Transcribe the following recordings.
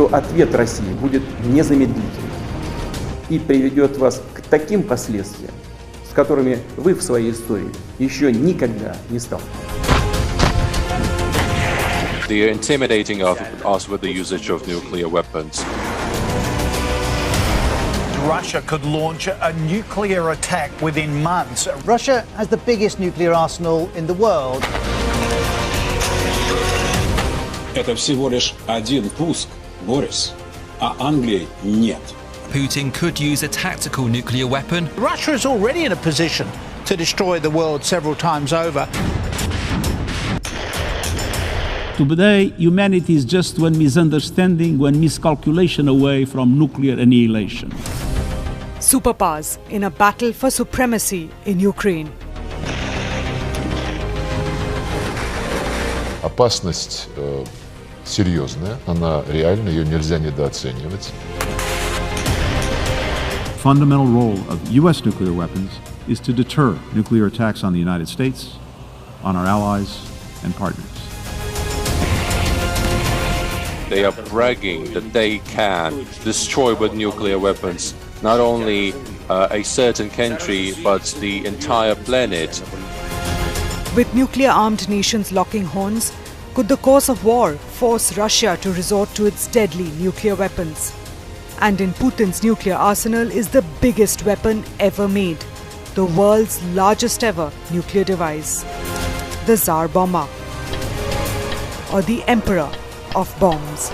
что ответ России будет незамедлительным и приведет вас к таким последствиям, с которыми вы в своей истории еще никогда не сталкивались. They are intimidating us with the usage of nuclear weapons. Russia could launch a nuclear attack within months. Russia has the biggest nuclear arsenal in the world. Это всего лишь один пуск, Борис, а Англии нет. Putin could use a tactical nuclear weapon. Russia is already in a position to destroy the world several times over. Today, humanity is just one misunderstanding, one miscalculation away from nuclear annihilation. Superpowers in a battle for supremacy in Ukraine. Опасность серьезная, она реальна, ее нельзя недооценивать. Fundamental role of U.S. nuclear weapons is to deter nuclear attacks on the United States, on our allies and partners. They are bragging that they can destroy with nuclear weapons not only a certain country but the entire planet. With nuclear-armed nations locking horns, could the course of war force Russia to resort to its deadly nuclear weapons? And in Putin's nuclear arsenal is the biggest weapon ever made, the world's largest ever nuclear device, the Tsar bomber, or the Emperor of bombs.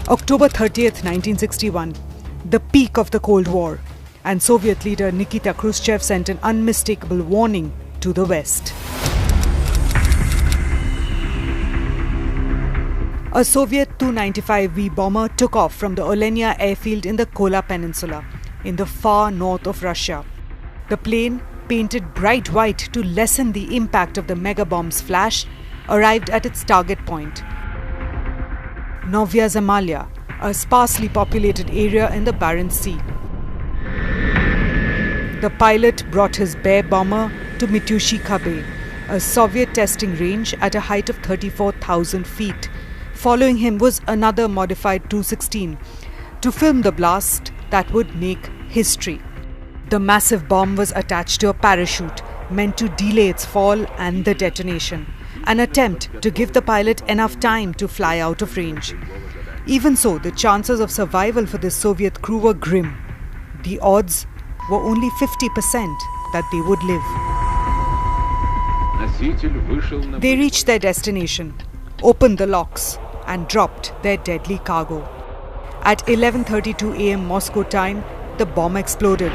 October 30th, 1961, the peak of the Cold War, and Soviet leader Nikita Khrushchev sent an unmistakable warning to the West. A Soviet Tu-95V bomber took off from the Olenia airfield in the Kola Peninsula, in the far north of Russia. The plane, painted bright white to lessen the impact of the mega bomb's flash, arrived at its target point, Novaya Zemlya, a sparsely populated area in the Barents Sea. The pilot brought his Bear bomber to Mityushika Bay, a Soviet testing range at a height of 34,000 feet. Following him was another modified Tu-16 to film the blast that would make history. The massive bomb was attached to a parachute, meant to delay its fall and the detonation, an attempt to give the pilot enough time to fly out of range. Even so, the chances of survival for this Soviet crew were grim. The odds were only 50% that they would live. They reached their destination, opened the locks, and dropped their deadly cargo. At 11:32 a.m. Moscow time, the bomb exploded.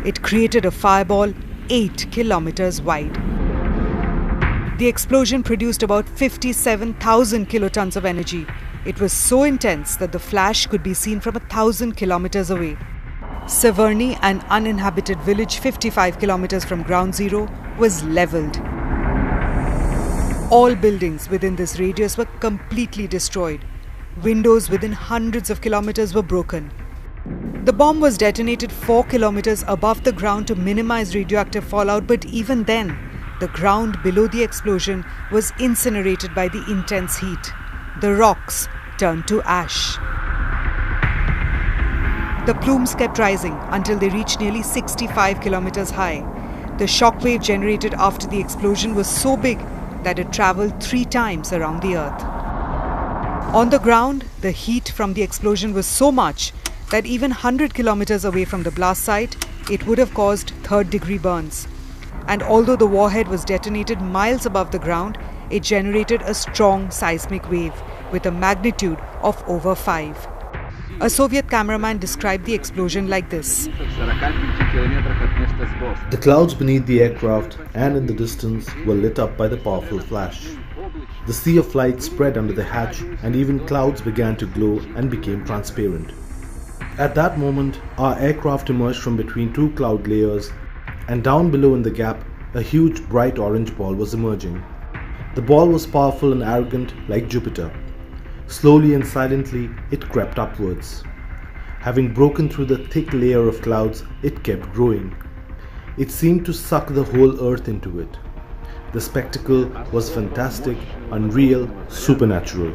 It created a fireball 8 kilometers wide. The explosion produced about 57,000 kilotons of energy. It was so intense that the flash could be seen from 1,000 kilometers away. Severny, an uninhabited village 55 kilometers from ground zero, was leveled. All buildings within this radius were completely destroyed. Windows within hundreds of kilometers were broken. The bomb was detonated 4 kilometers above the ground to minimize radioactive fallout, but even then, the ground below the explosion was incinerated by the intense heat. The rocks turned to ash. The plumes kept rising until they reached nearly 65 kilometers high. The shockwave generated after the explosion was so big that it traveled 3 times around the Earth. On the ground, the heat from the explosion was so much that even 100 kilometers away from the blast site, it would have caused third-degree burns. And although the warhead was detonated miles above the ground, it generated a strong seismic wave with a magnitude of over 5. A Soviet cameraman described the explosion like this. The clouds beneath the aircraft and in the distance were lit up by the powerful flash. The sea of light spread under the hatch, and even clouds began to glow and became transparent. At that moment, our aircraft emerged from between 2 cloud layers, and down below in the gap, a huge bright orange ball was emerging. The ball was powerful and arrogant like Jupiter. Slowly and silently, it crept upwards. Having broken through the thick layer of clouds, it kept growing. It seemed to suck the whole earth into it. The spectacle was fantastic, unreal, supernatural.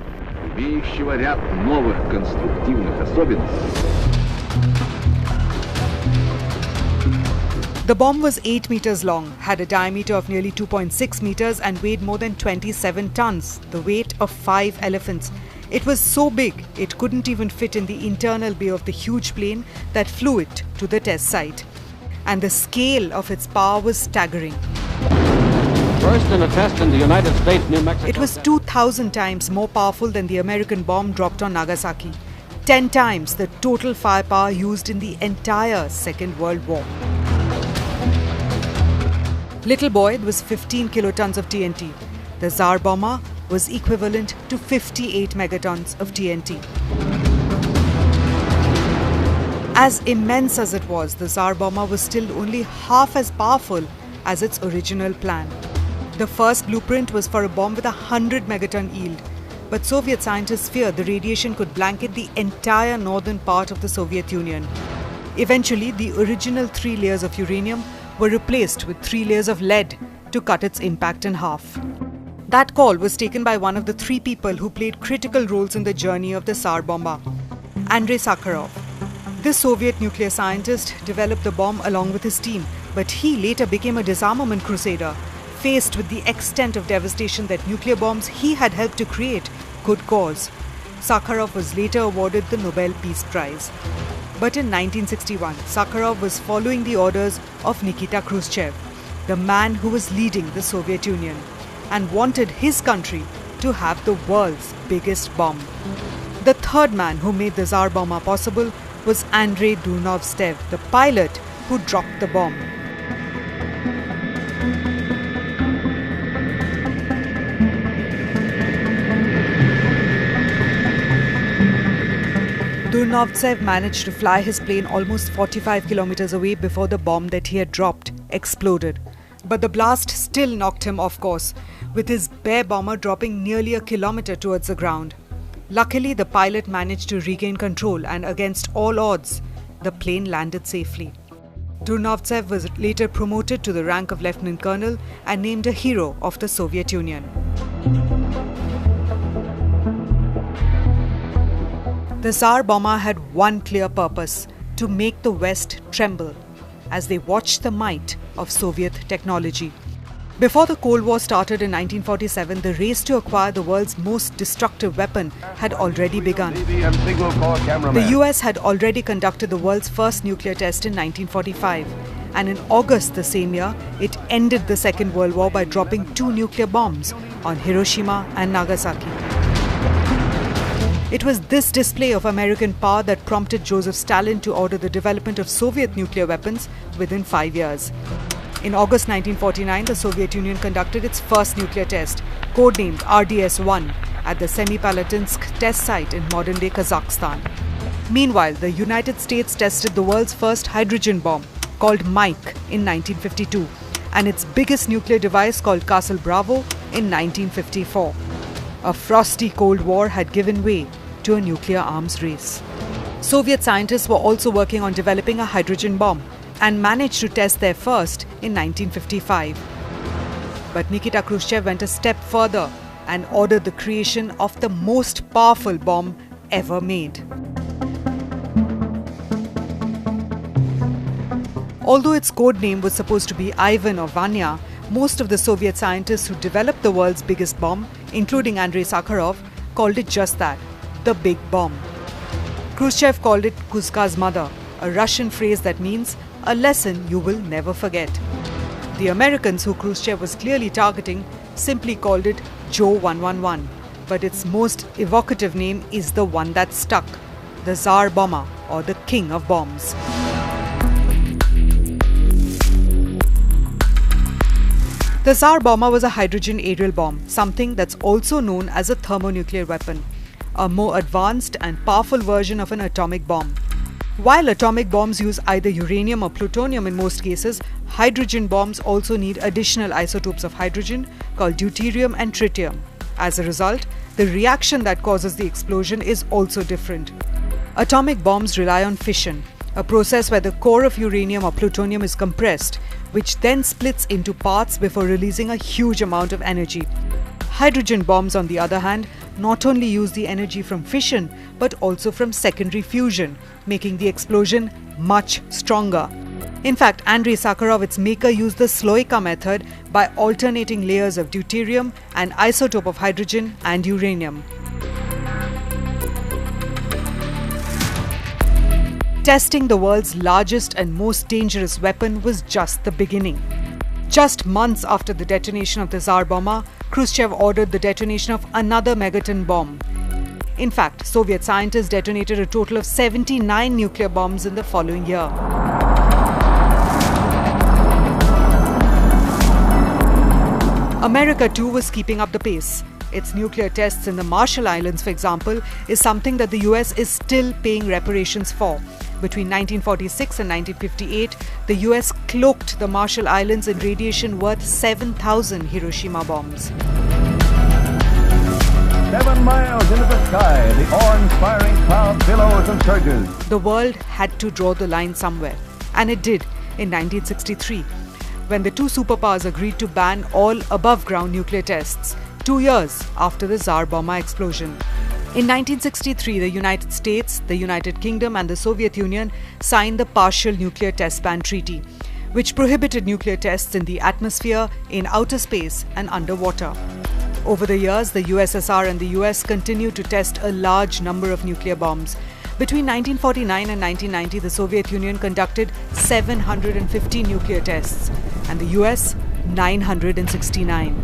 Имеющего ряд новых конструктивных особенностей. The bomb was 8 meters long, had a diameter of nearly 2.6 meters and weighed more than 27 tons, the weight of 5 elephants. It was so big, it couldn't even fit in the internal bay of the huge plane that flew it to the test site. And the scale of its power was staggering. First in a test in the United States, New Mexico. It was 2,000 times more powerful than the American bomb dropped on Nagasaki. 10 times the total firepower used in the entire Second World War. Little Boy was 15 kilotons of TNT. The Tsar bomber was equivalent to 58 megatons of TNT. As immense as it was, the Tsar bomber was still only half as powerful as its original plan. The first blueprint was for a bomb with a 100 megaton yield, but Soviet scientists feared the radiation could blanket the entire northern part of the Soviet Union. Eventually, the original 3 layers of uranium were replaced with 3 layers of lead to cut its impact in half. That call was taken by one of the 3 people who played critical roles in the journey of the Tsar bomber, Andrei Sakharov. This Soviet nuclear scientist developed the bomb along with his team, but he later became a disarmament crusader, faced with the extent of devastation that nuclear bombs he had helped to create could cause. Sakharov was later awarded the Nobel Peace Prize. But in 1961, Sakharov was following the orders of Nikita Khrushchev, the man who was leading the Soviet Union, and wanted his country to have the world's biggest bomb. The third man who made the Tsar bomber possible was Andrei Durnovtsev, the pilot who dropped the bomb. Durnovtsev managed to fly his plane almost 45 kilometers away before the bomb that he had dropped exploded. But the blast still knocked him off course, with his Ware bomber dropping nearly a kilometer towards the ground. Luckily, the pilot managed to regain control, and against all odds, the plane landed safely. Durnovtsev was later promoted to the rank of Lieutenant Colonel and named a hero of the Soviet Union. The Tsar bomber had one clear purpose: to make the West tremble as they watched the might of Soviet technology. Before the Cold War started in 1947, the race to acquire the world's most destructive weapon had already begun. The US had already conducted the world's first nuclear test in 1945, and in August the same year, it ended the Second World War by dropping 2 nuclear bombs on Hiroshima and Nagasaki. It was this display of American power that prompted Joseph Stalin to order the development of Soviet nuclear weapons within 5 years. In August 1949, the Soviet Union conducted its first nuclear test, codenamed RDS-1, at the Semipalatinsk test site in modern-day Kazakhstan. Meanwhile, the United States tested the world's first hydrogen bomb, called Mike, in 1952, and its biggest nuclear device called Castle Bravo in 1954. A frosty Cold War had given way to a nuclear arms race. Soviet scientists were also working on developing a hydrogen bomb and managed to test their first in 1955. But Nikita Khrushchev went a step further and ordered the creation of the most powerful bomb ever made. Although its code name was supposed to be Ivan or Vanya, most of the Soviet scientists who developed the world's biggest bomb, including Andrei Sakharov, called it just that, the Big Bomb. Khrushchev called it Kuzka's mother, a Russian phrase that means a lesson you will never forget. The Americans, who Khrushchev was clearly targeting, simply called it Joe 111, but its most evocative name is the one that stuck, the Tsar bomber, or the King of Bombs. The Tsar bomber was a hydrogen aerial bomb, something that's also known as a thermonuclear weapon, a more advanced and powerful version of an atomic bomb. While atomic bombs use either uranium or plutonium in most cases, hydrogen bombs also need additional isotopes of hydrogen called deuterium and tritium. As a result, the reaction that causes the explosion is also different. Atomic bombs rely on fission, a process where the core of uranium or plutonium is compressed, which then splits into parts before releasing a huge amount of energy. Hydrogen bombs, on the other hand, not only use the energy from fission, but also from secondary fusion, making the explosion much stronger. In fact, Andrei Sakharov, its maker, used the Sloika method by alternating layers of deuterium, an isotope of hydrogen, and uranium. Testing the world's largest and most dangerous weapon was just the beginning. Just months after the detonation of the Tsar Bomber, Khrushchev ordered the detonation of another megaton bomb. In fact, Soviet scientists detonated a total of 79 nuclear bombs in the following year. America too was keeping up the pace. Its nuclear tests in the Marshall Islands, for example, is something that the US is still paying reparations for. Between 1946 and 1958, the US cloaked the Marshall Islands in radiation worth 7,000 Hiroshima bombs. 7 miles into the sky, the awe-inspiring cloud billows and surges. The world had to draw the line somewhere, and it did in 1963, when the two superpowers agreed to ban all above-ground nuclear tests, 2 years after the Tsar Bomber explosion. In 1963, the United States, the United Kingdom and the Soviet Union signed the Partial Nuclear Test Ban Treaty, which prohibited nuclear tests in the atmosphere, in outer space and underwater. Over the years, the USSR and the US continued to test a large number of nuclear bombs. Between 1949 and 1990, the Soviet Union conducted 750 nuclear tests and the US 969.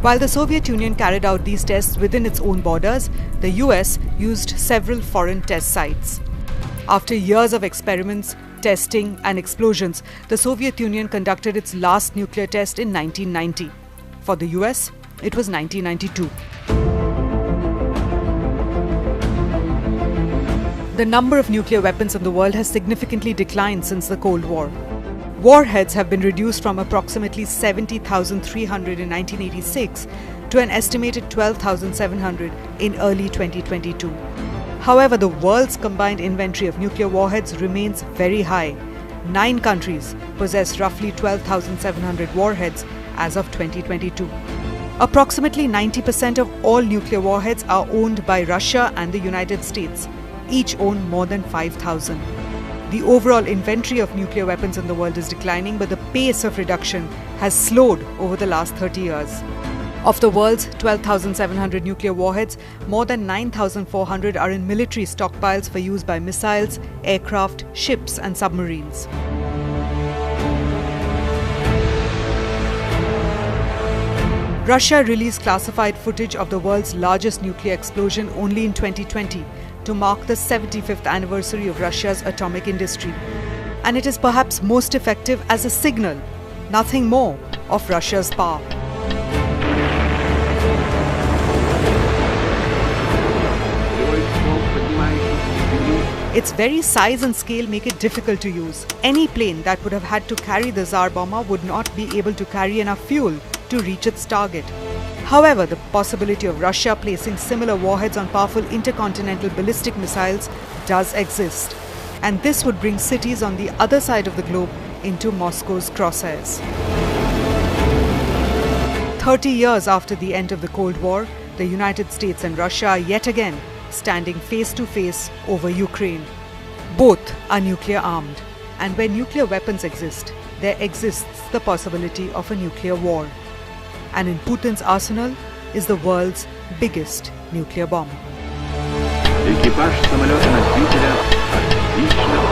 While the Soviet Union carried out these tests within its own borders, the US used several foreign test sites. After years of experiments, testing and explosions, the Soviet Union conducted its last nuclear test in 1990. For the US, it was 1992. The number of nuclear weapons in the world has significantly declined since the Cold War. Warheads have been reduced from approximately 70,300 in 1986 to an estimated 12,700 in early 2022. However, the world's combined inventory of nuclear warheads remains very high. 9 countries possess roughly 12,700 warheads as of 2022. Approximately 90% of all nuclear warheads are owned by Russia and the United States. Each own more than 5,000. The overall inventory of nuclear weapons in the world is declining, but the pace of reduction has slowed over the last 30 years. Of the world's 12,700 nuclear warheads, more than 9,400 are in military stockpiles for use by missiles, aircraft, ships and submarines. Russia released classified footage of the world's largest nuclear explosion only in 2020 to mark the 75th anniversary of Russia's atomic industry. And it is perhaps most effective as a signal, nothing more, of Russia's power. Its very size and scale make it difficult to use. Any plane that would have had to carry the Tsar Bomber would not be able to carry enough fuel to reach its target. However, the possibility of Russia placing similar warheads on powerful intercontinental ballistic missiles does exist. And this would bring cities on the other side of the globe into Moscow's crosshairs. 30 years after the end of the Cold War, the United States and Russia are yet again standing face to face over Ukraine. Both are nuclear armed. And where nuclear weapons exist, there exists the possibility of a nuclear war. And in Putin's arsenal is the world's biggest nuclear bomb. Экипаж самолета-носителя отлично